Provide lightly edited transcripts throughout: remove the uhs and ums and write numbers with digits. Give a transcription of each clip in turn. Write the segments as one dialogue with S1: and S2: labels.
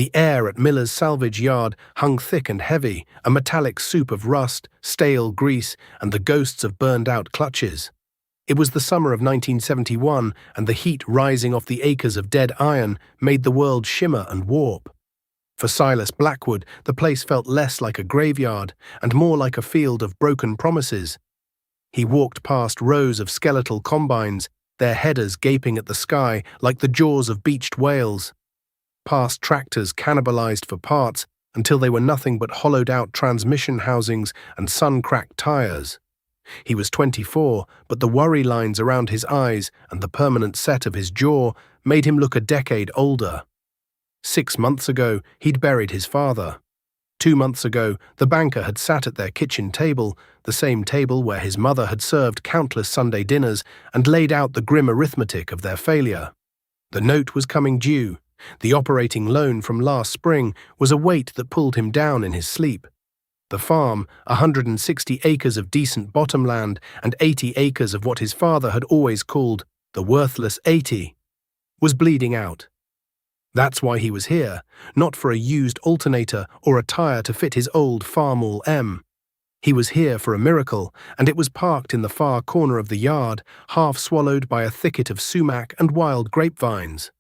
S1: The air at Miller's salvage yard hung thick and heavy, a metallic soup of rust, stale grease, and the ghosts of burned-out clutches. It was the summer of 1971, and the heat rising off the acres of dead iron made the world shimmer and warp. For Silas Blackwood, the place felt less like a graveyard and more like a field of broken promises. He walked past rows of skeletal combines, their headers gaping at the sky like the jaws of beached whales. Past tractors cannibalized for parts until they were nothing but hollowed-out transmission housings and sun-cracked tires. He was 24, but the worry lines around his eyes and the permanent set of his jaw made him look a decade older. 6 months ago, he'd buried his father. 2 months ago, the banker had sat at their kitchen table, the same table where his mother had served countless Sunday dinners, and laid out the grim arithmetic of their failure. The note was coming due. The operating loan from last spring was a weight that pulled him down in his sleep. The farm, 160 acres of decent bottomland and 80 acres of what his father had always called the worthless 80, was bleeding out. That's why he was here, not for a used alternator or a tire to fit his old Farmall M. He was here for a miracle, and it was parked in the far corner of the yard, half swallowed by a thicket of sumac and wild grapevines.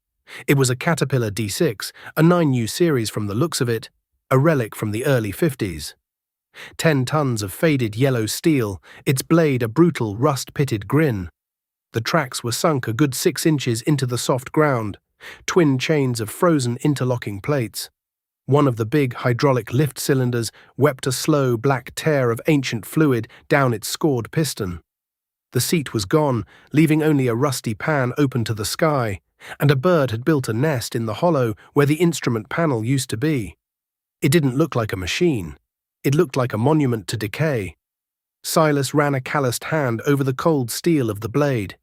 S1: It was a Caterpillar D6, a 9U series from the looks of it, a relic from the early 50s. 10 tons of faded yellow steel, its blade a brutal rust-pitted grin. The tracks were sunk a good 6 inches into the soft ground, twin chains of frozen interlocking plates. One of the big hydraulic lift cylinders wept a slow black tear of ancient fluid down its scored piston. The seat was gone, leaving only a rusty pan open to the sky, and a bird had built a nest in the hollow where the instrument panel used to be. It didn't look like a machine. It looked like a monument to decay. Silas ran a calloused hand over the cold steel of the blade.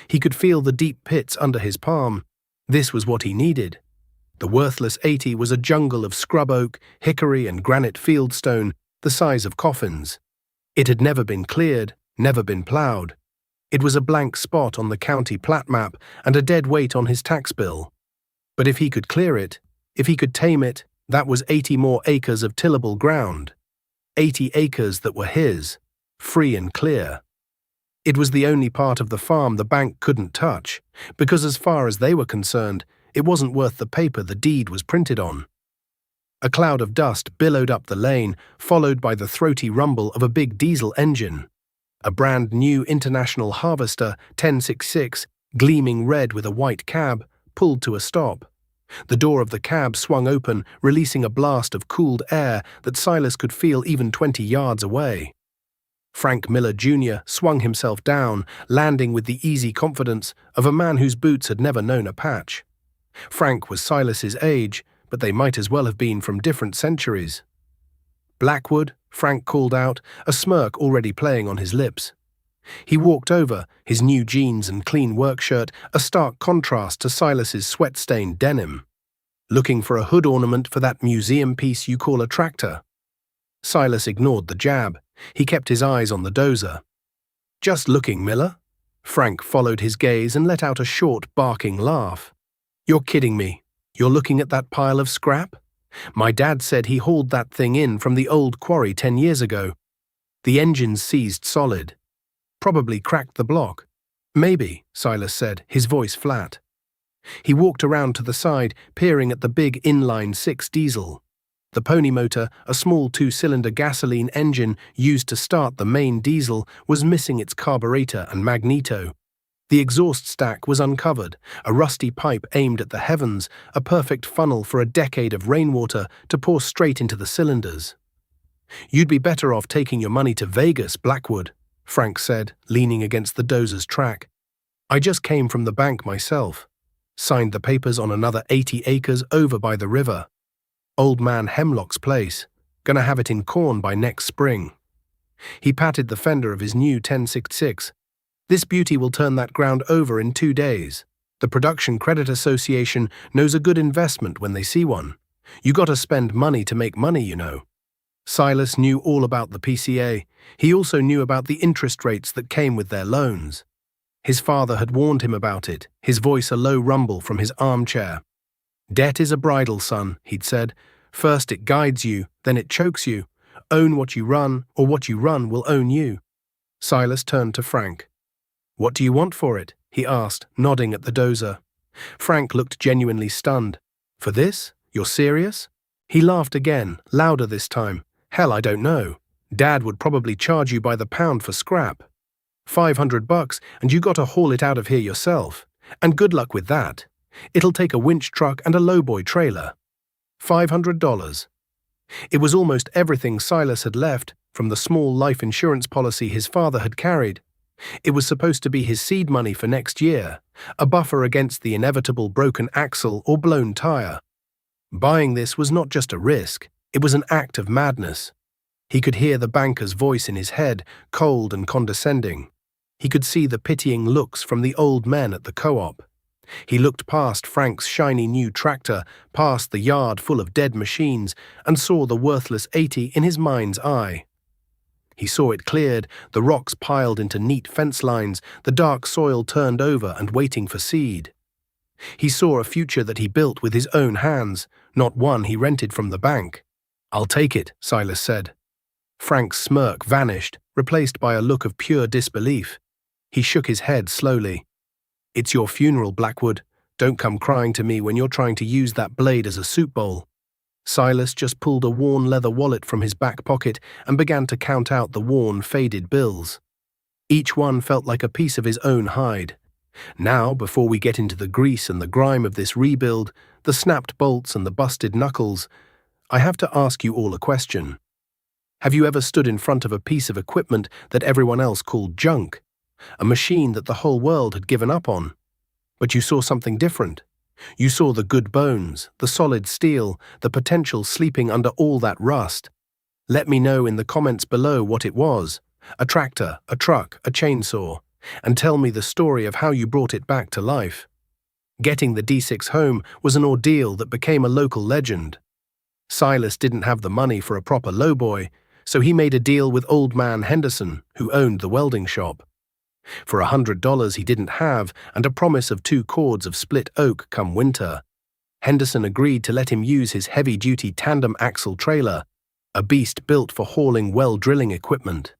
S1: He could feel the deep pits under his palm. This was what he needed. The worthless 80 was a jungle of scrub oak, hickory, and granite fieldstone, the size of coffins. It had never been cleared, never been ploughed. It was a blank spot on the county plat map and a dead weight on his tax bill. But if he could clear it, if he could tame it, that was 80 more acres of tillable ground. 80 acres that were his, free and clear. It was the only part of the farm the bank couldn't touch, because as far as they were concerned, it wasn't worth the paper the deed was printed on. A cloud of dust billowed up the lane, followed by the throaty rumble of a big diesel engine. A brand new International Harvester 1066, gleaming red with a white cab, pulled to a stop. The door of the cab swung open, releasing a blast of cooled air that Silas could feel even 20 yards away. Frank Miller Jr. swung himself down, landing with the easy confidence of a man whose boots had never known a patch. Frank was Silas's age, but they might as well have been from different centuries. "Blackwood," Frank called out, a smirk already playing on his lips. He walked over, his new jeans and clean work shirt a stark contrast to Silas's sweat-stained denim. "Looking for a hood ornament for that museum piece you call a tractor?" Silas ignored the jab. He kept his eyes on the dozer. "Just looking, Miller." Frank followed his gaze and let out a short, barking laugh. "You're kidding me. You're looking at that pile of scrap? My dad said he hauled that thing in from the old quarry 10 years ago. The engine's seized solid. Probably cracked the block." "Maybe," Silas said, his voice flat. He walked around to the side, peering at the big inline-6 diesel. The pony motor, a small 2-cylinder gasoline engine used to start the main diesel, was missing its carburetor and magneto. The exhaust stack was uncovered, a rusty pipe aimed at the heavens, a perfect funnel for a decade of rainwater to pour straight into the cylinders. "You'd be better off taking your money to Vegas, Blackwood," Frank said, leaning against the dozer's track. "I just came from the bank myself. Signed the papers on another 80 acres over by the river. Old man Hemlock's place. Gonna have it in corn by next spring." He patted the fender of his new 1066. "This beauty will turn that ground over in 2 days. The Production Credit Association knows a good investment when they see one. You gotta spend money to make money, you know." Silas knew all about the PCA. He also knew about the interest rates that came with their loans. His father had warned him about it, his voice a low rumble from his armchair. Debt is a bridle, son, he'd said. First it guides you, then it chokes you. Own what you run, or what you run will own you. Silas turned to Frank. What do you want for it? He asked, nodding at the dozer. Frank looked genuinely stunned. For this? You're serious? He laughed again, louder this time. Hell, I don't know. Dad would probably charge you by the pound for scrap. $500 and you got to haul it out of here yourself. And good luck with that. It'll take a winch truck and a lowboy trailer. $500. It was almost everything Silas had left from the small life insurance policy his father had carried. It was supposed to be his seed money for next year, a buffer against the inevitable broken axle or blown tire. Buying this was not just a risk, it was an act of madness. He could hear the banker's voice in his head, cold and condescending. He could see the pitying looks from the old men at the co-op. He looked past Frank's shiny new tractor, past the yard full of dead machines, and saw the worthless 80 in his mind's eye. He saw it cleared, the rocks piled into neat fence lines, the dark soil turned over and waiting for seed. He saw a future that he built with his own hands, not one he rented from the bank. I'll take it, Silas said. Frank's smirk vanished, replaced by a look of pure disbelief. He shook his head slowly. It's your funeral, Blackwood. Don't come crying to me when you're trying to use that blade as a soup bowl. Silas just pulled a worn leather wallet from his back pocket and began to count out the worn, faded bills. Each one felt like a piece of his own hide. Now, before we get into the grease and the grime of this rebuild, the snapped bolts and the busted knuckles, I have to ask you all a question. Have you ever stood in front of a piece of equipment that everyone else called junk? A machine that the whole world had given up on? But you saw something different. You saw the good bones, the solid steel, the potential sleeping under all that rust. Let me know in the comments below what it was. A tractor, a truck, a chainsaw. And tell me the story of how you brought it back to life. Getting the D6 home was an ordeal that became a local legend. Silas didn't have the money for a proper lowboy, so he made a deal with Old Man Henderson, who owned the welding shop. For $100 he didn't have and a promise of 2 cords of split oak come winter, Henderson agreed to let him use his heavy-duty tandem axle trailer, a beast built for hauling well drilling equipment.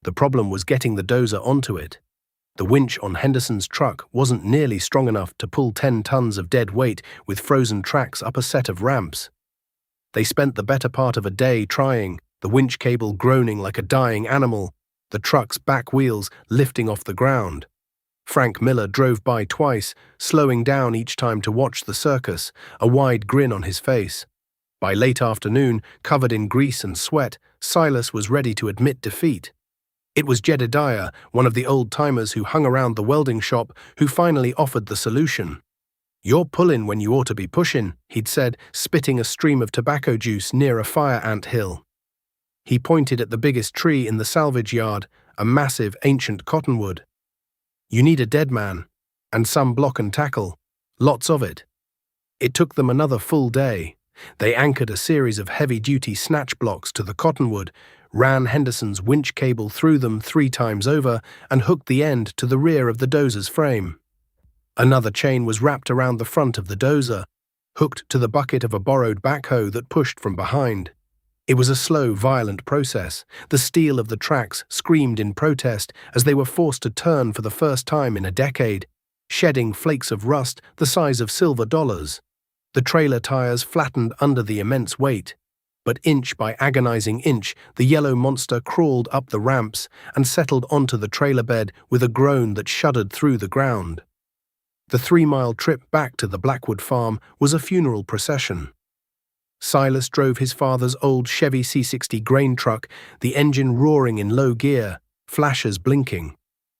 S1: The problem was getting the dozer onto it. The winch on Henderson's truck wasn't nearly strong enough to pull 10 tons of dead weight with frozen tracks up a set of ramps. They spent the better part of a day trying, the winch cable groaning like a dying animal, the truck's back wheels lifting off the ground. Frank Miller drove by twice, slowing down each time to watch the circus, a wide grin on his face. By late afternoon, covered in grease and sweat, Silas was ready to admit defeat. It was Jedediah, one of the old-timers who hung around the welding shop, who finally offered the solution. "You're pullin' when you ought to be pushin'," he'd said, spitting a stream of tobacco juice near a fire ant hill. He pointed at the biggest tree in the salvage yard, a massive ancient cottonwood. "You need a dead man, and some block and tackle, lots of it." It took them another full day. They anchored a series of heavy-duty snatch blocks to the cottonwood, ran Henderson's winch cable through them 3 times over, and hooked the end to the rear of the dozer's frame. Another chain was wrapped around the front of the dozer, hooked to the bucket of a borrowed backhoe that pushed from behind. It was a slow, violent process. The steel of the tracks screamed in protest as they were forced to turn for the first time in a decade, shedding flakes of rust the size of silver dollars. The trailer tires flattened under the immense weight, but inch by agonizing inch, the yellow monster crawled up the ramps and settled onto the trailer bed with a groan that shuddered through the ground. The 3-mile trip back to the Blackwood farm was a funeral procession. Silas drove his father's old Chevy C60 grain truck, the engine roaring in low gear, flashers blinking.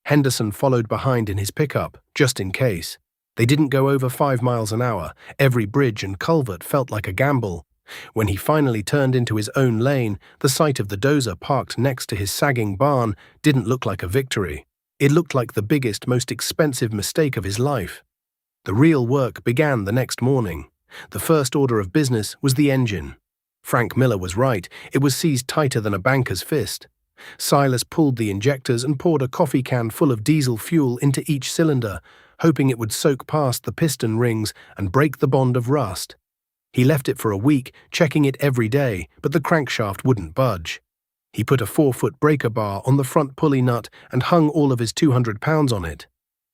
S1: Henderson followed behind in his pickup, just in case. They didn't go over 5 miles an hour. Every bridge and culvert felt like a gamble. When he finally turned into his own lane, the sight of the dozer parked next to his sagging barn didn't look like a victory. It looked like the biggest, most expensive mistake of his life. The real work began the next morning. The first order of business was the engine. Frank Miller was right, it was seized tighter than a banker's fist. Silas pulled the injectors and poured a coffee can full of diesel fuel into each cylinder, hoping it would soak past the piston rings and break the bond of rust. He left it for a week, checking it every day, but the crankshaft wouldn't budge. He put a 4-foot breaker bar on the front pulley nut and hung all of his 200 pounds on it.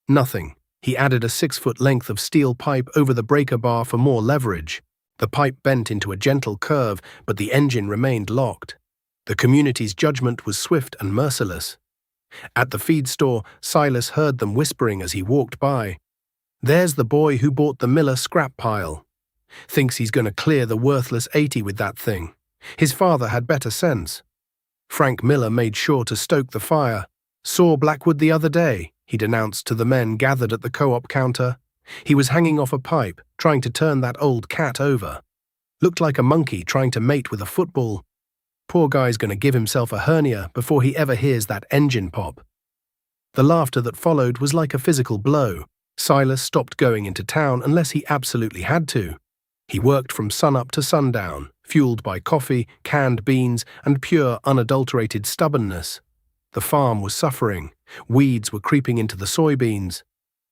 S1: Nothing. He added a 6-foot length of steel pipe over the breaker bar for more leverage. The pipe bent into a gentle curve, but the engine remained locked. The community's judgment was swift and merciless. At the feed store, Silas heard them whispering as he walked by. "There's the boy who bought the Miller scrap pile. Thinks he's going to clear the worthless 80 with that thing. His father had better sense." Frank Miller made sure to stoke the fire. "Saw Blackwood the other day," he denounced to the men gathered at the co-op counter. "He was hanging off a pipe, trying to turn that old cat over. Looked like a monkey trying to mate with a football. Poor guy's going to give himself a hernia before he ever hears that engine pop." The laughter that followed was like a physical blow. Silas stopped going into town unless he absolutely had to. He worked from sunup to sundown, fueled by coffee, canned beans, and pure, unadulterated stubbornness. The farm was suffering. Weeds were creeping into the soybeans.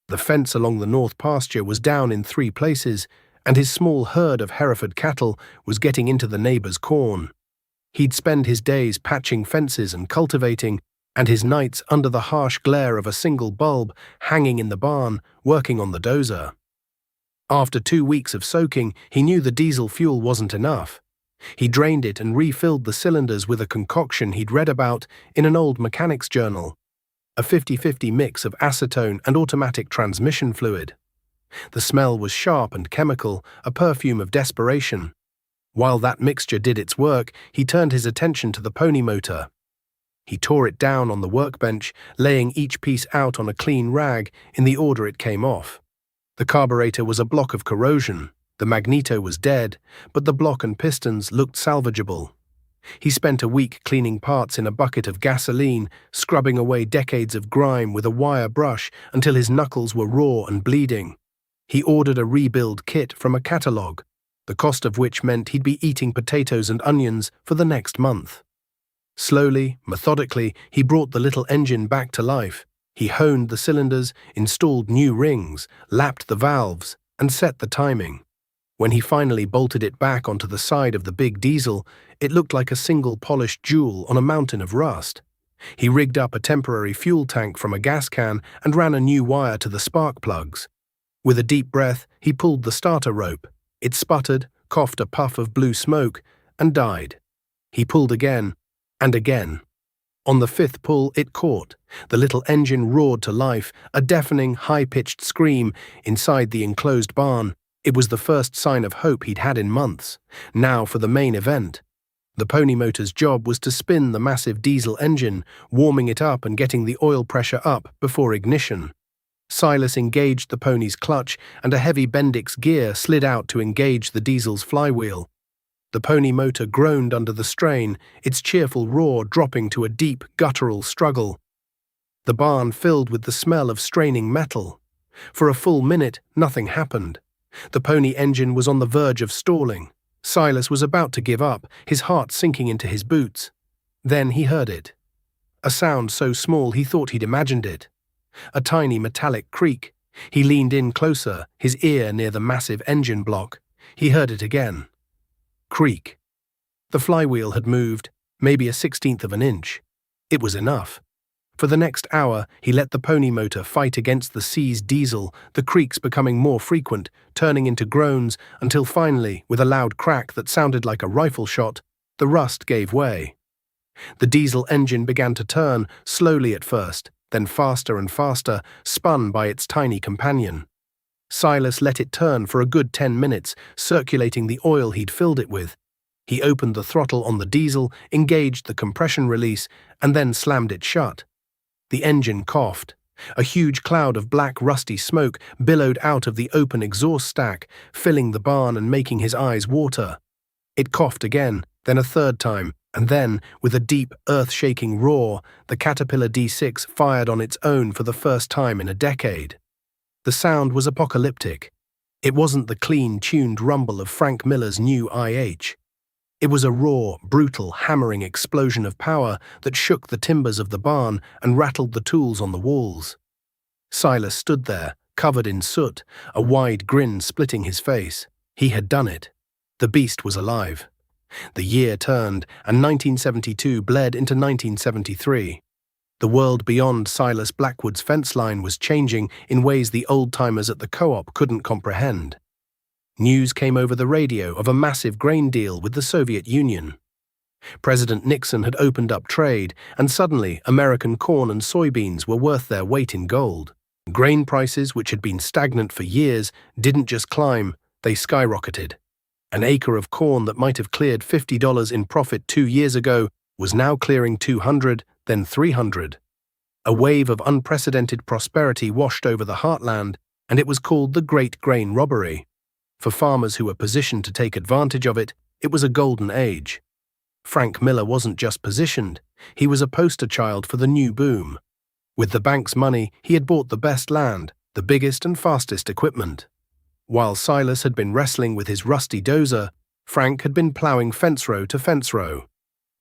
S1: The fence along the north pasture was down in 3 places, and his small herd of Hereford cattle was getting into the neighbor's corn. He'd spend his days patching fences and cultivating, and his nights under the harsh glare of a single bulb hanging in the barn, working on the dozer. After 2 weeks of soaking, he knew the diesel fuel wasn't enough. He drained it and refilled the cylinders with a concoction he'd read about in an old mechanic's journal, a 50-50 mix of acetone and automatic transmission fluid. The smell was sharp and chemical, a perfume of desperation. While that mixture did its work, he turned his attention to the pony motor. He tore it down on the workbench, laying each piece out on a clean rag in the order it came off. The carburetor was a block of corrosion. The magneto was dead, but the block and pistons looked salvageable. He spent a week cleaning parts in a bucket of gasoline, scrubbing away decades of grime with a wire brush until his knuckles were raw and bleeding. He ordered a rebuild kit from a catalogue, the cost of which meant he'd be eating potatoes and onions for the next month. Slowly, methodically, he brought the little engine back to life. He honed the cylinders, installed new rings, lapped the valves, and set the timing. When he finally bolted it back onto the side of the big diesel, it looked like a single polished jewel on a mountain of rust. He rigged up a temporary fuel tank from a gas can and ran a new wire to the spark plugs. With a deep breath, he pulled the starter rope. It sputtered, coughed a puff of blue smoke, and died. He pulled again, and again. On the 5th pull, it caught. The little engine roared to life, a deafening, high-pitched scream inside the enclosed barn. It was the first sign of hope he'd had in months. Now for the main event. The pony motor's job was to spin the massive diesel engine, warming it up and getting the oil pressure up before ignition. Silas engaged the pony's clutch, and a heavy Bendix gear slid out to engage the diesel's flywheel. The pony motor groaned under the strain, its cheerful roar dropping to a deep, guttural struggle. The barn filled with the smell of straining metal. For a full minute, nothing happened. The pony engine was on the verge of stalling. Silas was about to give up, his heart sinking into his boots. Then he heard it. A sound so small he thought he'd imagined it. A tiny metallic creak. He leaned in closer, his ear near the massive engine block. He heard it again. Creak. The flywheel had moved, maybe a 1/16 of an inch. It was enough. For the next hour, he let the pony motor fight against the seized diesel, the creaks becoming more frequent, turning into groans, until finally, with a loud crack that sounded like a rifle shot, the rust gave way. The diesel engine began to turn, slowly at first, then faster and faster, spun by its tiny companion. Silas let it turn for a good 10 minutes, circulating the oil he'd filled it with. He opened the throttle on the diesel, engaged the compression release, and then slammed it shut. The engine coughed. A huge cloud of black, rusty smoke billowed out of the open exhaust stack, filling the barn and making his eyes water. It coughed again, then a third time, and then, with a deep, earth-shaking roar, the Caterpillar D6 fired on its own for the first time in a decade. The sound was apocalyptic. It wasn't the clean, tuned rumble of Frank Miller's new IH. It was a raw, brutal, hammering explosion of power that shook the timbers of the barn and rattled the tools on the walls. Silas stood there, covered in soot, a wide grin splitting his face. He had done it. The beast was alive. The year turned, and 1972 bled into 1973. The world beyond Silas Blackwood's fence line was changing in ways the old-timers at the co-op couldn't comprehend. News came over the radio of a massive grain deal with the Soviet Union. President Nixon had opened up trade, and suddenly American corn and soybeans were worth their weight in gold. Grain prices, which had been stagnant for years, didn't just climb, they skyrocketed. An acre of corn that might have cleared $50 in profit 2 years ago was now clearing $200, then $300. A wave of unprecedented prosperity washed over the heartland, and it was called the Great Grain Robbery. For farmers who were positioned to take advantage of it, it was a golden age. Frank Miller wasn't just positioned, he was a poster child for the new boom. With the bank's money, he had bought the best land, the biggest and fastest equipment. While Silas had been wrestling with his rusty dozer, Frank had been ploughing fence row to fence row.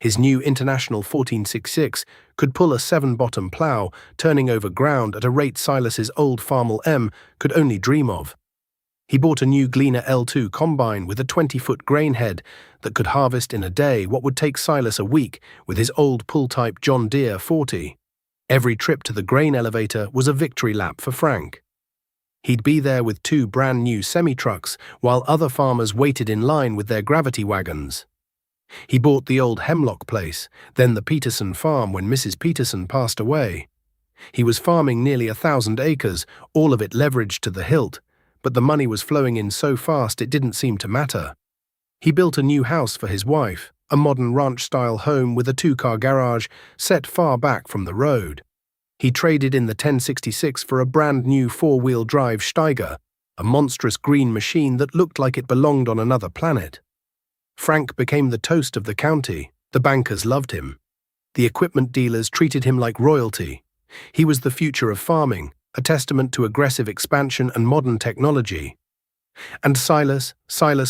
S1: His new International 1466 could pull a 7-bottom plough, turning over ground at a rate Silas's old Farmall M could only dream of. He bought a new Gleaner L2 combine with a 20-foot grain head that could harvest in a day what would take Silas a week with his old pull-type John Deere 40. Every trip to the grain elevator was a victory lap for Frank. He'd be there with 2 brand-new semi-trucks while other farmers waited in line with their gravity wagons. He bought the old Hemlock place, then the Peterson farm when Mrs. Peterson passed away. He was farming nearly 1,000 acres, all of it leveraged to the hilt, but the money was flowing in so fast it didn't seem to matter. He built a new house for his wife, a modern ranch-style home with a 2-car garage set far back from the road. He traded in the 1066 for a brand-new 4-wheel drive Steiger, a monstrous green machine that looked like it belonged on another planet. Frank became the toast of the county. The bankers loved him. The equipment dealers treated him like royalty. He was the future of farming, a testament to aggressive expansion and modern technology. And Silas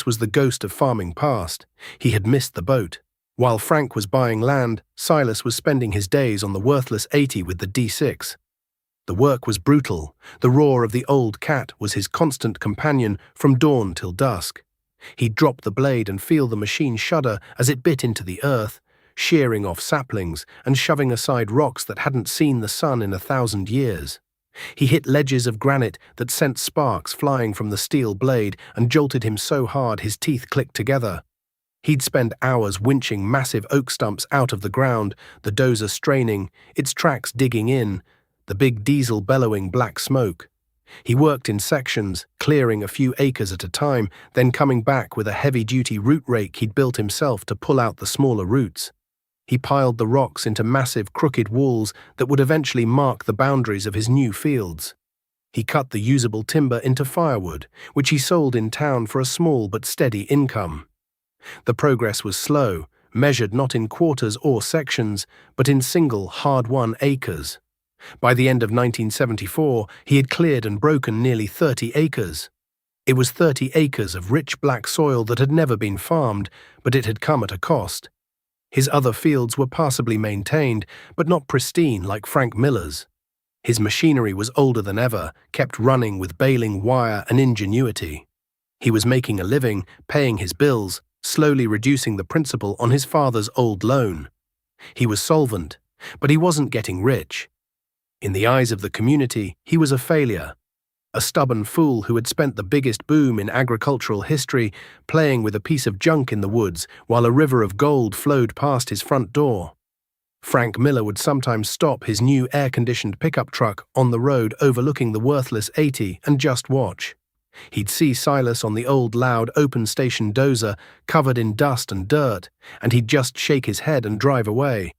S1: was the ghost of farming past. He had missed the boat. While Frank was buying land, Silas was spending his days on the worthless 80 with the D6. The work was brutal. The roar of the old cat was his constant companion from dawn till dusk. He'd drop the blade and feel the machine shudder as it bit into the earth, shearing off saplings and shoving aside rocks that hadn't seen the sun in 1,000 years. He hit ledges of granite that sent sparks flying from the steel blade and jolted him so hard his teeth clicked together. He'd spend hours winching massive oak stumps out of the ground, the dozer straining, its tracks digging in, the big diesel bellowing black smoke. He worked in sections, clearing a few acres at a time, then coming back with a heavy-duty root rake he'd built himself to pull out the smaller roots. He piled the rocks into massive crooked walls that would eventually mark the boundaries of his new fields. He cut the usable timber into firewood, which he sold in town for a small but steady income. The progress was slow, measured not in quarters or sections, but in single, hard-won acres. By the end of 1974, he had cleared and broken nearly 30 acres. It was 30 acres of rich black soil that had never been farmed, but it had come at a cost. His other fields were passably maintained, but not pristine like Frank Miller's. His machinery was older than ever, kept running with baling wire and ingenuity. He was making a living, paying his bills, slowly reducing the principal on his father's old loan. He was solvent, but he wasn't getting rich. In the eyes of the community, he was a failure. A stubborn fool who had spent the biggest boom in agricultural history playing with a piece of junk in the woods while a river of gold flowed past his front door. Frank Miller would sometimes stop his new air-conditioned pickup truck on the road overlooking the worthless 80 and just watch. He'd see Silas on the old loud open-station dozer covered in dust and dirt, and he'd just shake his head and drive away.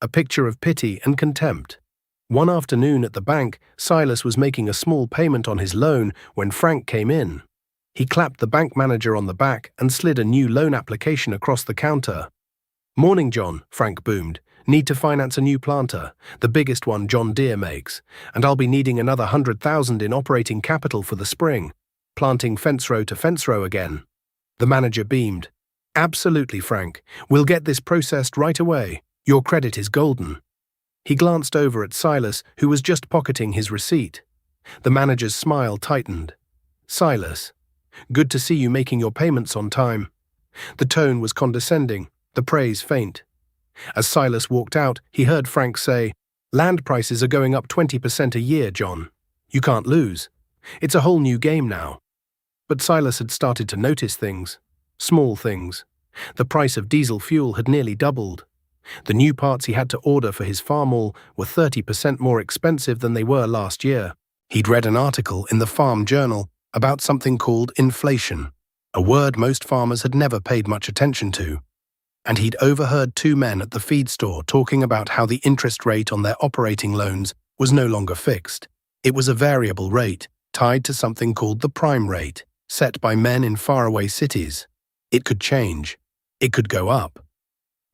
S1: A picture of pity and contempt. One afternoon at the bank, Silas was making a small payment on his loan when Frank came in. He clapped the bank manager on the back and slid a new loan application across the counter. "Morning, John," Frank boomed. "Need to finance a new planter, the biggest one John Deere makes, and I'll be needing another 100,000 in operating capital for the spring. Planting fence row to fence row again." The manager beamed. "Absolutely, Frank. We'll get this processed right away. Your credit is golden." He glanced over at Silas, who was just pocketing his receipt. The manager's smile tightened. "Silas, good to see you making your payments on time." The tone was condescending, the praise faint. As Silas walked out, he heard Frank say, "Land prices are going up 20% a year, John. You can't lose. It's a whole new game now." But Silas had started to notice things. Small things. The price of diesel fuel had nearly doubled. The new parts he had to order for his farm all were 30% more expensive than they were last year. He'd read an article in the Farm Journal about something called inflation, a word most farmers had never paid much attention to. And he'd overheard two men at the feed store talking about how the interest rate on their operating loans was no longer fixed. It was a variable rate, tied to something called the prime rate, set by men in faraway cities. It could change. It could go up.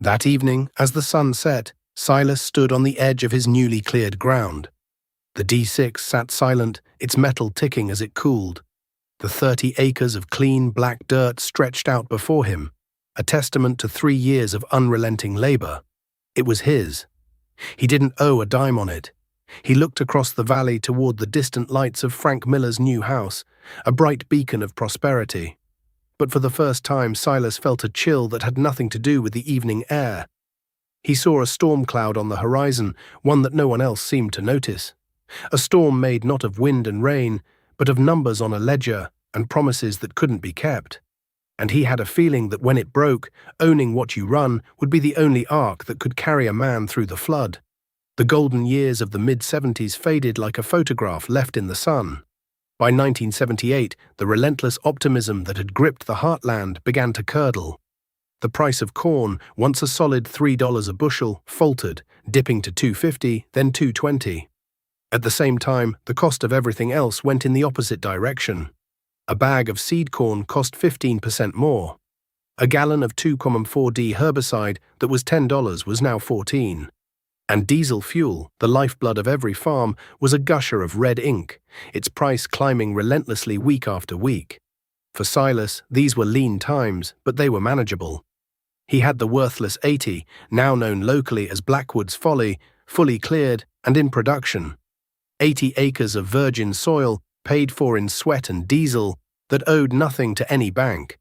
S1: That evening, as the sun set, Silas stood on the edge of his newly cleared ground. The D6 sat silent, its metal ticking as it cooled. The 30 acres of clean black dirt stretched out before him, a testament to 3 years of unrelenting labor. It was his. He didn't owe a dime on it. He looked across the valley toward the distant lights of Frank Miller's new house, a bright beacon of prosperity. But for the first time, Silas felt a chill that had nothing to do with the evening air. He saw a storm cloud on the horizon, one that no one else seemed to notice. A storm made not of wind and rain, but of numbers on a ledger and promises that couldn't be kept. And he had a feeling that when it broke, owning what you run would be the only ark that could carry a man through the flood. The golden years of the mid-70s faded like a photograph left in the sun. By 1978, the relentless optimism that had gripped the heartland began to curdle. The price of corn, once a solid $3 a bushel, faltered, dipping to $2.50, then $2.20. At the same time, the cost of everything else went in the opposite direction. A bag of seed corn cost 15% more. A gallon of 2,4-D herbicide that was $10 was now $14. And diesel fuel, the lifeblood of every farm, was a gusher of red ink, its price climbing relentlessly week after week. For Silas, these were lean times, but they were manageable. He had the worthless 80, now known locally as Blackwood's Folly, fully cleared and in production. 80 acres of virgin soil, paid for in sweat and diesel, that owed nothing to any bank.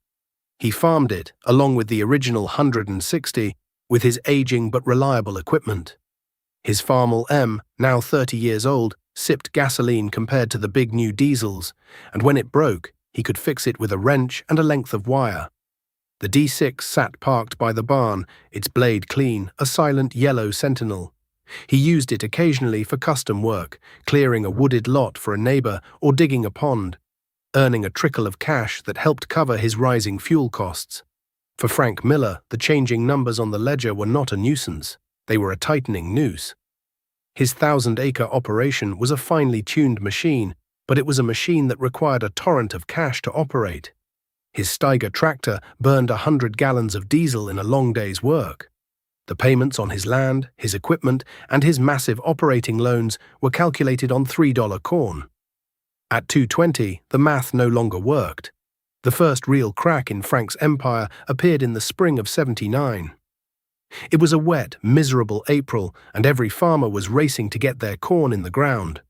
S1: He farmed it, along with the original 160, with his aging but reliable equipment. His Farmall M, now 30 years old, sipped gasoline compared to the big new diesels, and when it broke, he could fix it with a wrench and a length of wire. The D6 sat parked by the barn, its blade clean, a silent yellow sentinel. He used it occasionally for custom work, clearing a wooded lot for a neighbor or digging a pond, earning a trickle of cash that helped cover his rising fuel costs. For Frank Miller, the changing numbers on the ledger were not a nuisance. They were a tightening noose. His 1,000-acre operation was a finely tuned machine, but it was a machine that required a torrent of cash to operate. His Steiger tractor burned 100 gallons of diesel in a long day's work. The payments on his land, his equipment, and his massive operating loans were calculated on $3 corn. At $2.20, the math no longer worked. The first real crack in Frank's empire appeared in the spring of '79. It was a wet, miserable April, and every farmer was racing to get their corn in the ground.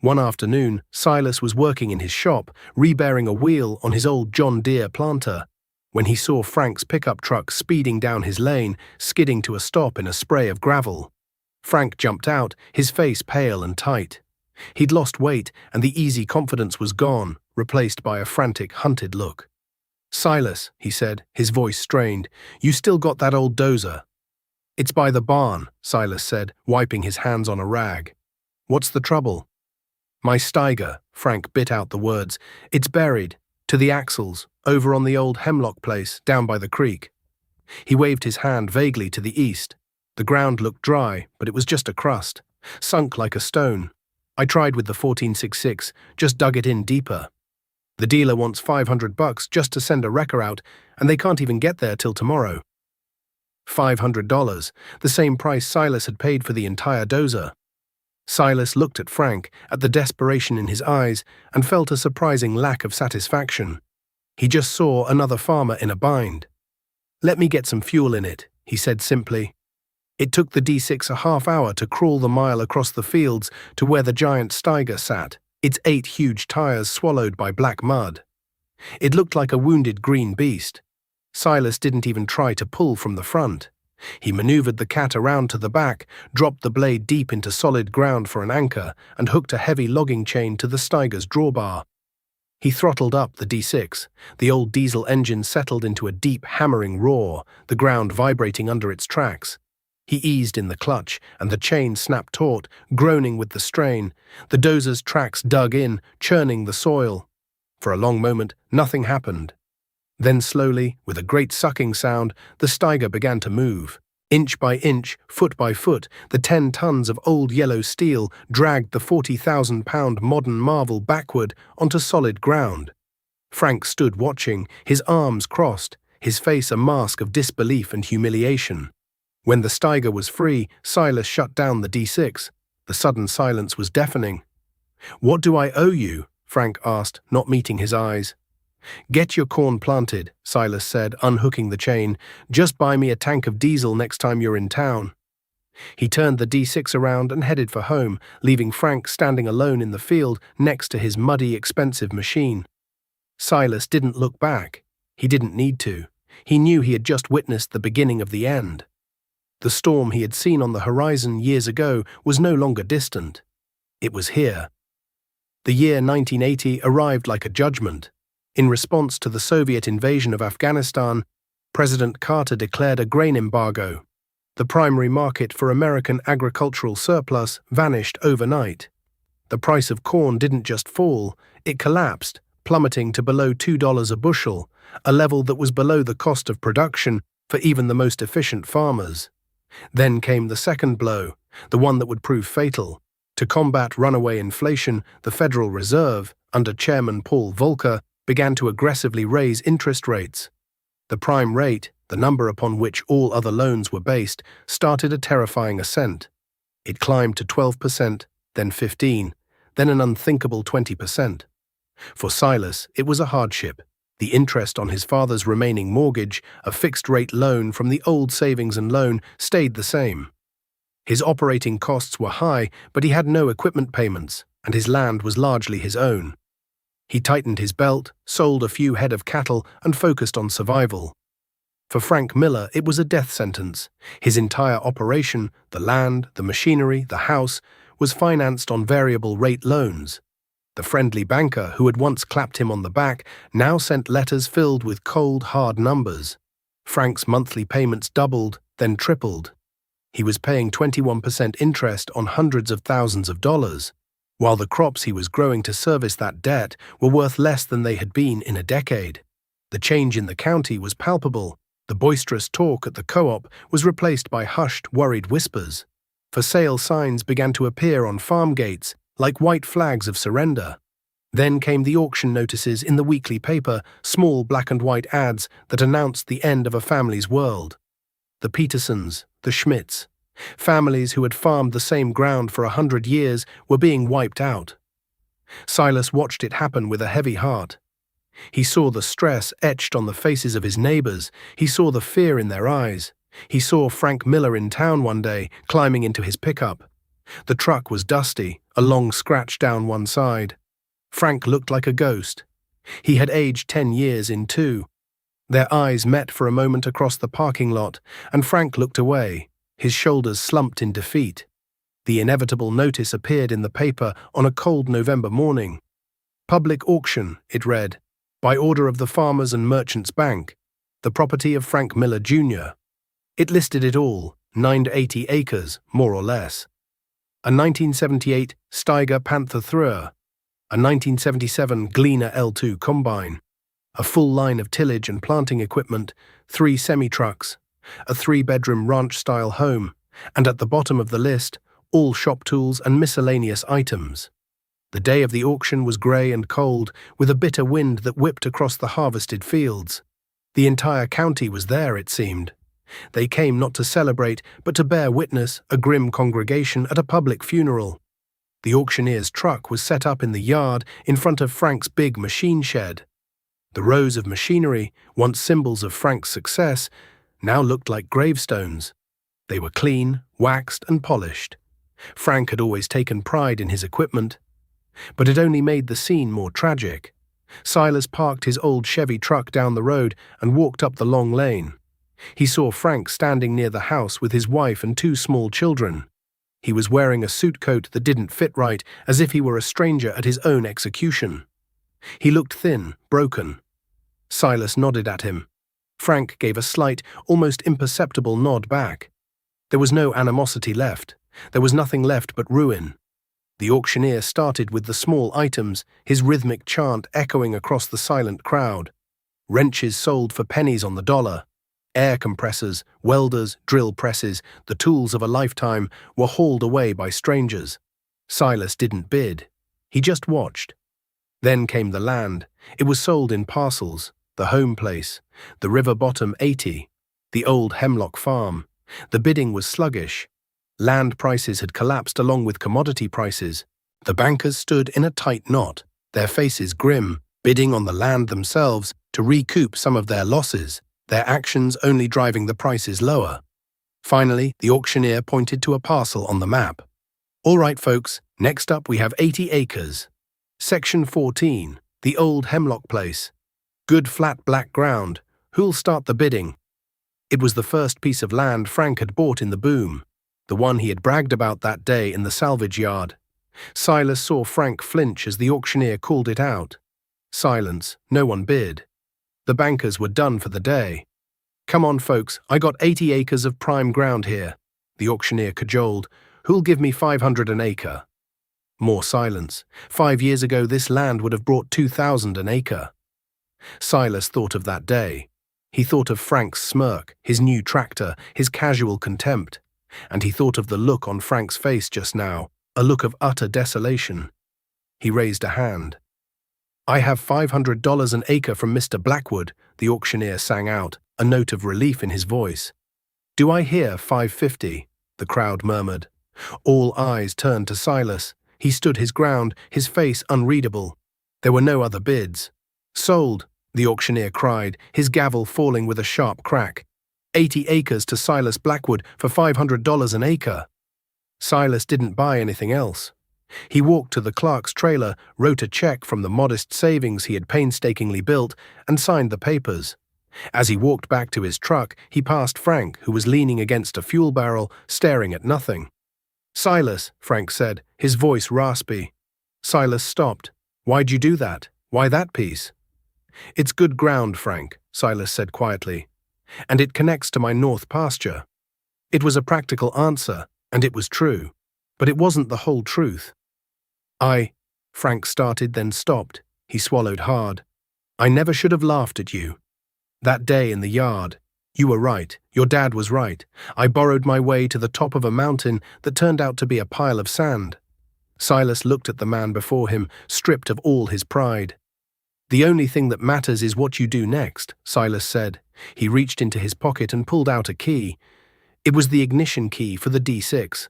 S1: One afternoon, Silas was working in his shop, rebearing a wheel on his old John Deere planter, when he saw Frank's pickup truck speeding down his lane, skidding to a stop in a spray of gravel. Frank jumped out, his face pale and tight. He'd lost weight, and the easy confidence was gone, replaced by a frantic, hunted look. "Silas," he said, his voice strained, "you still got that old dozer?" "It's by the barn," Silas said, wiping his hands on a rag. "What's the trouble?" "My Steiger," Frank bit out the words. "It's buried, to the axles, over on the old Hemlock place, down by the creek." He waved his hand vaguely to the east. The ground looked dry, but it was just a crust, sunk like a stone. "I tried with the 1466, just dug it in deeper. The dealer wants $500 just to send a wrecker out, and they can't even get there till tomorrow." $500, the same price Silas had paid for the entire dozer. Silas looked at Frank, at the desperation in his eyes, and felt a surprising lack of satisfaction. He just saw another farmer in a bind. "Let me get some fuel in it," he said simply. It took the D6 a half hour to crawl the mile across the fields to where the giant Steiger sat, its 8 huge tires swallowed by black mud. It looked like a wounded green beast. Silas didn't even try to pull from the front. He maneuvered the cat around to the back, dropped the blade deep into solid ground for an anchor, and hooked a heavy logging chain to the Steiger's drawbar. He throttled up the D6. The old diesel engine settled into a deep, hammering roar, the ground vibrating under its tracks. He eased in the clutch, and the chain snapped taut, groaning with the strain. The dozer's tracks dug in, churning the soil. For a long moment, nothing happened. Then slowly, with a great sucking sound, the Steiger began to move. Inch by inch, foot by foot, the 10 tons of old yellow steel dragged the 40,000-pound modern marvel backward onto solid ground. Frank stood watching, his arms crossed, his face a mask of disbelief and humiliation. When the Steiger was free, Silas shut down the D6. The sudden silence was deafening. "What do I owe you?" Frank asked, not meeting his eyes. "Get your corn planted," Silas said, unhooking the chain. "Just buy me a tank of diesel next time you're in town." He turned the D6 around and headed for home, leaving Frank standing alone in the field next to his muddy, expensive machine. Silas didn't look back. He didn't need to. He knew he had just witnessed the beginning of the end. The storm he had seen on the horizon years ago was no longer distant. It was here. The year 1980 arrived like a judgment. In response to the Soviet invasion of Afghanistan, President Carter declared a grain embargo. The primary market for American agricultural surplus vanished overnight. The price of corn didn't just fall, it collapsed, plummeting to below $2 a bushel, a level that was below the cost of production for even the most efficient farmers. Then came the second blow, the one that would prove fatal. To combat runaway inflation, the Federal Reserve, under Chairman Paul Volcker, began to aggressively raise interest rates. The prime rate, the number upon which all other loans were based, started a terrifying ascent. It climbed to 12%, then 15%, then an unthinkable 20%. For Silas, it was a hardship. The interest on his father's remaining mortgage, a fixed-rate loan from the old savings and loan, stayed the same. His operating costs were high, but he had no equipment payments, and his land was largely his own. He tightened his belt, sold a few head of cattle, and focused on survival. For Frank Miller, it was a death sentence. His entire operation, the land, the machinery, the house, was financed on variable-rate loans. The friendly banker who had once clapped him on the back now sent letters filled with cold, hard numbers. Frank's monthly payments doubled, then tripled. He was paying 21% interest on hundreds of thousands of dollars, while the crops he was growing to service that debt were worth less than they had been in a decade. The change in the county was palpable. The boisterous talk at the co-op was replaced by hushed, worried whispers. For sale signs began to appear on farm gates, like white flags of surrender. Then came the auction notices in the weekly paper, small black and white ads that announced the end of a family's world. The Petersons, the Schmidts, families who had farmed the same ground for 100 years were being wiped out. Silas watched it happen with a heavy heart. He saw the stress etched on the faces of his neighbors. He saw the fear in their eyes. He saw Frank Miller in town one day, climbing into his pickup. The truck was dusty, a long scratch down one side. Frank looked like a ghost. He had aged 10 years in two. Their eyes met for a moment across the parking lot, and Frank looked away, his shoulders slumped in defeat. The inevitable notice appeared in the paper on a cold November morning. "Public auction," it read, "by order of the Farmers and Merchants Bank, the property of Frank Miller, Jr." It listed it all, 9 to 80 acres, more or less. A 1978 Steiger Panther Thrower, a 1977 Gleaner L2 combine, a full line of tillage and planting equipment, 3 semi-trucks, a 3-bedroom ranch-style home, and at the bottom of the list, all shop tools and miscellaneous items. The day of the auction was grey and cold, with a bitter wind that whipped across the harvested fields. The entire county was there, it seemed. They came not to celebrate, but to bear witness, a grim congregation at a public funeral. The auctioneer's truck was set up in the yard in front of Frank's big machine shed. The rows of machinery, once symbols of Frank's success, now looked like gravestones. They were clean, waxed, and polished. Frank had always taken pride in his equipment. But it only made the scene more tragic. Silas parked his old Chevy truck down the road and walked up the long lane. He saw Frank standing near the house with his wife and two small children. He was wearing a suit coat that didn't fit right, as if he were a stranger at his own execution. He looked thin, broken. Silas nodded at him. Frank gave a slight, almost imperceptible nod back. There was no animosity left. There was nothing left but ruin. The auctioneer started with the small items, his rhythmic chant echoing across the silent crowd. Wrenches sold for pennies on the dollar. Air compressors, welders, drill presses, the tools of a lifetime, were hauled away by strangers. Silas didn't bid. He just watched. Then came the land. It was sold in parcels. The home place, the river bottom 80, the old Hemlock farm. The bidding was sluggish. Land prices had collapsed along with commodity prices. The bankers stood in a tight knot, their faces grim, bidding on the land themselves to recoup some of their losses, their actions only driving the prices lower. Finally, the auctioneer pointed to a parcel on the map. "All right, folks, next up we have 80 acres. Section 14, the old Hemlock place. Good flat black ground. Who'll start the bidding?" It was the first piece of land Frank had bought in the boom, the one he had bragged about that day in the salvage yard. Silas saw Frank flinch as the auctioneer called it out. Silence. No one bid. The bankers were done for the day. "Come on, folks, I got 80 acres of prime ground here," the auctioneer cajoled. "Who'll give me 500 an acre?" More silence. 5 years ago this land would have brought 2,000 an acre. Silas thought of that day. He thought of Frank's smirk, his new tractor, his casual contempt. And he thought of the look on Frank's face just now, a look of utter desolation. He raised a hand. "I have $500 an acre from Mr. Blackwood," the auctioneer sang out, a note of relief in his voice. "Do I hear 550? The crowd murmured. All eyes turned to Silas. He stood his ground, his face unreadable. There were no other bids. "Sold," the auctioneer cried, his gavel falling with a sharp crack. 80 acres to Silas Blackwood for $500 an acre. Silas didn't buy anything else. He walked to the clerk's trailer, wrote a check from the modest savings he had painstakingly built, and signed the papers. As he walked back to his truck, he passed Frank, who was leaning against a fuel barrel, staring at nothing. "Silas," Frank said, his voice raspy. Silas stopped. "Why'd you do that? Why that piece?" "It's good ground, Frank," Silas said quietly. "And it connects to my north pasture." It was a practical answer, and it was true. But it wasn't the whole truth. Frank started, then stopped. He swallowed hard. "I never should have laughed at you. That day in the yard. You were right. Your dad was right. I borrowed my way to the top of a mountain that turned out to be a pile of sand." Silas looked at the man before him, stripped of all his pride. "The only thing that matters is what you do next," Silas said. He reached into his pocket and pulled out a key. It was the ignition key for the D6.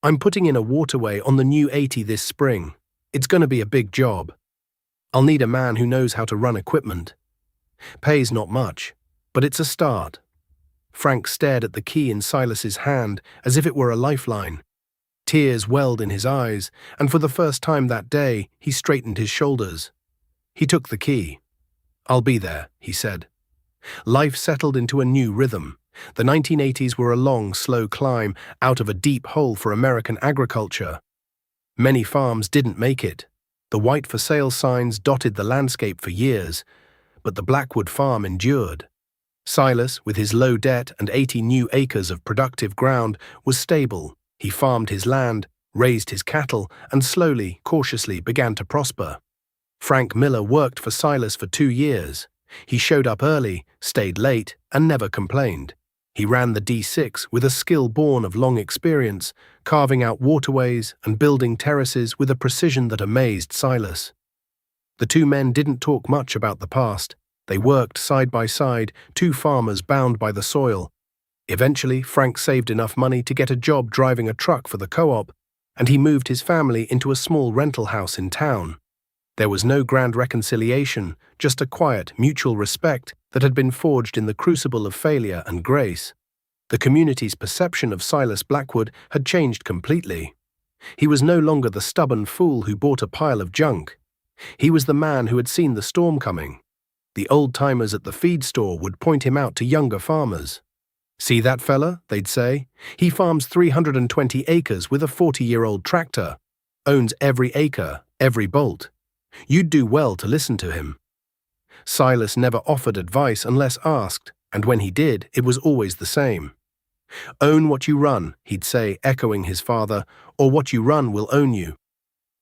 S1: "I'm putting in a waterway on the new 80 this spring. It's going to be a big job. I'll need a man who knows how to run equipment. Pays not much, but it's a start." Frank stared at the key in Silas's hand as if it were a lifeline. Tears welled in his eyes, and for the first time that day, he straightened his shoulders. He took the key. "I'll be there," he said. Life settled into a new rhythm. The 1980s were a long, slow climb out of a deep hole for American agriculture. Many farms didn't make it. The white for sale signs dotted the landscape for years, but the Blackwood farm endured. Silas, with his low debt and 80 new acres of productive ground, was stable. He farmed his land, raised his cattle, and slowly, cautiously began to prosper. Frank Miller worked for Silas for 2 years. He showed up early, stayed late, and never complained. He ran the D6 with a skill born of long experience, carving out waterways and building terraces with a precision that amazed Silas. The two men didn't talk much about the past. They worked side by side, two farmers bound by the soil. Eventually, Frank saved enough money to get a job driving a truck for the co-op, and he moved his family into a small rental house in town. There was no grand reconciliation, just a quiet, mutual respect that had been forged in the crucible of failure and grace. The community's perception of Silas Blackwood had changed completely. He was no longer the stubborn fool who bought a pile of junk. He was the man who had seen the storm coming. The old-timers at the feed store would point him out to younger farmers. "See that fella?" they'd say. "He farms 320 acres with a 40-year-old tractor. Owns every acre, every bolt. You'd do well to listen to him." Silas never offered advice unless asked, and when he did, it was always the same. "Own what you run," he'd say, echoing his father, "or what you run will own you."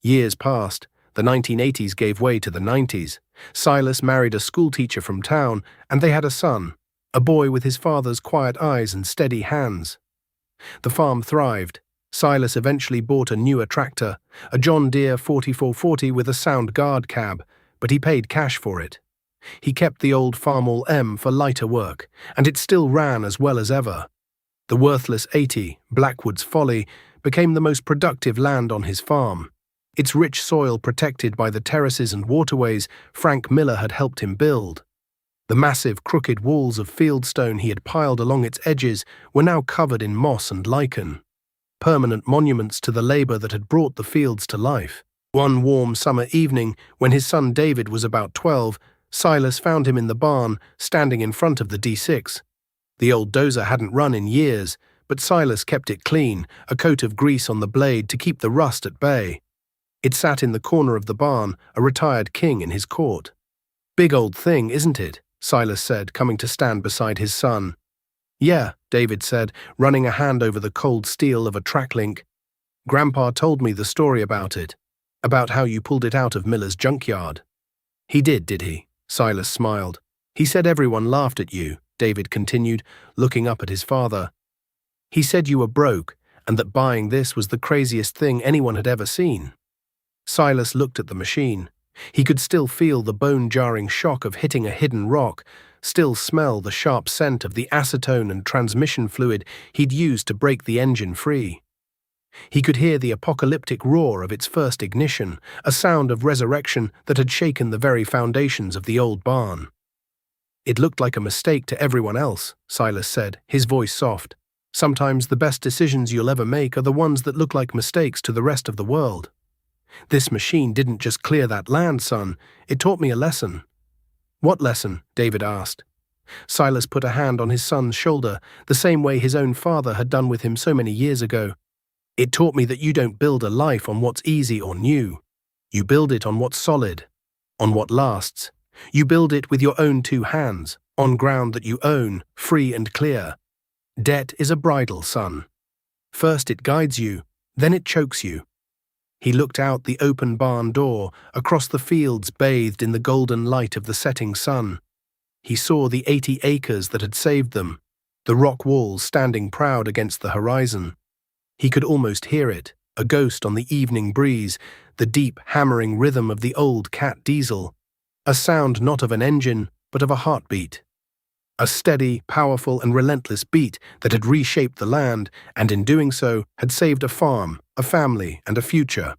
S1: Years passed. The 1980s gave way to the 90s. Silas married a schoolteacher from town, and they had a son, a boy with his father's quiet eyes and steady hands. The farm thrived. Silas eventually bought a newer tractor, a John Deere 4440 with a sound guard cab, but he paid cash for it. He kept the old Farmall M for lighter work, and it still ran as well as ever. The worthless 80, Blackwood's Folly, became the most productive land on his farm. Its rich soil protected by the terraces and waterways Frank Miller had helped him build. The massive, crooked walls of fieldstone he had piled along its edges were now covered in moss and lichen, permanent monuments to the labor that had brought the fields to life. One warm summer evening, when his son David was about 12, Silas found him in the barn, standing in front of the D6. The old dozer hadn't run in years, but Silas kept it clean, a coat of grease on the blade to keep the rust at bay. It sat in the corner of the barn, a retired king in his court. "Big old thing, isn't it?" Silas said, coming to stand beside his son. "Yeah," David said, running a hand over the cold steel of a track link. "Grandpa told me the story about it, about how you pulled it out of Miller's junkyard." "He did he?" Silas smiled. "He said everyone laughed at you," David continued, looking up at his father. "He said you were broke, and that buying this was the craziest thing anyone had ever seen." Silas looked at the machine. He could still feel the bone-jarring shock of hitting a hidden rock, still smell the sharp scent of the acetone and transmission fluid he'd used to break the engine free. He could hear the apocalyptic roar of its first ignition, a sound of resurrection that had shaken the very foundations of the old barn. "It looked like a mistake to everyone else," Silas said, his voice soft. "Sometimes the best decisions you'll ever make are the ones that look like mistakes to the rest of the world. This machine didn't just clear that land, son. It taught me a lesson." "What lesson?" David asked. Silas put a hand on his son's shoulder, the same way his own father had done with him so many years ago. "It taught me that you don't build a life on what's easy or new. You build it on what's solid, on what lasts. You build it with your own two hands, on ground that you own, free and clear. Debt is a bridle, son. First it guides you, then it chokes you." He looked out the open barn door, across the fields bathed in the golden light of the setting sun. He saw the 80 acres that had saved them, the rock walls standing proud against the horizon. He could almost hear it, a ghost on the evening breeze, the deep, hammering rhythm of the old Cat diesel, a sound not of an engine, but of a heartbeat. A steady, powerful, and relentless beat that had reshaped the land, and in doing so, had saved a farm, a family, and a future.